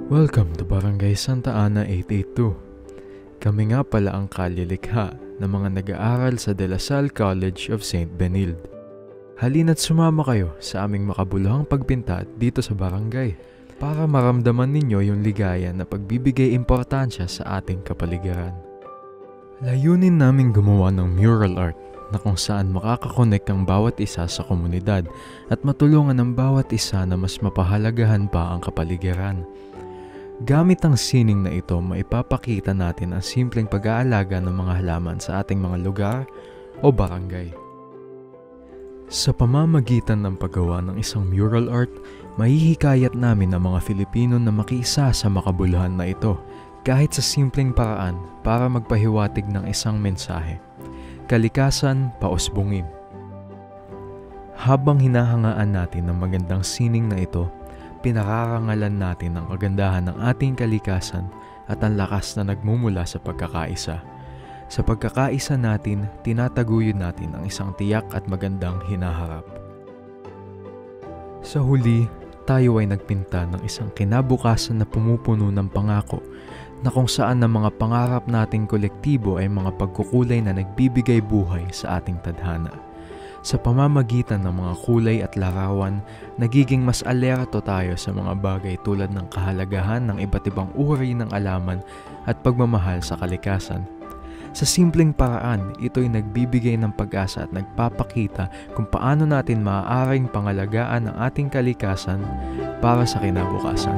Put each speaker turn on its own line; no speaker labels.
Welcome to Barangay Santa Ana 882. Kami nga pala ang kalilikha ng mga nag-aaral sa De La Salle College of St. Benilde. Halina't sumama kayo sa aming makabuluhang pagpinta dito sa barangay para maramdaman ninyo yung ligaya na pagbibigay importansya sa ating kapaligiran. Layunin naming gumawa ng mural art na kung saan makakakonek ang bawat isa sa komunidad at matulungan ang bawat isa na mas mapahalagahan pa ang kapaligiran. Gamit ang sining na ito, maipapakita natin ang simpleng pag-aalaga ng mga halaman sa ating mga lugar o barangay. Sa pamamagitan ng paggawa ng isang mural art, mahihikayat namin ang mga Filipino na makiisa sa makabuluhan na ito kahit sa simpleng paraan para magpahiwatig ng isang mensahe. Kalikasan, pausbungin. Habang hinahangaan natin ang magandang sining na ito, pinararangalan natin ang kagandahan ng ating kalikasan at ang lakas na nagmumula sa pagkakaisa. Sa pagkakaisa natin, tinataguyod natin ang isang tiyak at magandang hinaharap. Sa huli, tayo ay nagpinta ng isang kinabukasan na pumupuno ng pangako na kung saan ang mga pangarap nating kolektibo ay mga pagkukulay na nagbibigay buhay sa ating tadhana. Sa pamamagitan ng mga kulay at larawan, nagiging mas alerto tayo sa mga bagay tulad ng kahalagahan ng iba't ibang uri ng alaman at pagmamahal sa kalikasan. Sa simpleng paraan, ito'y nagbibigay ng pag-asa at nagpapakita kung paano natin maaaring pangalagaan ang ating kalikasan para sa kinabukasan.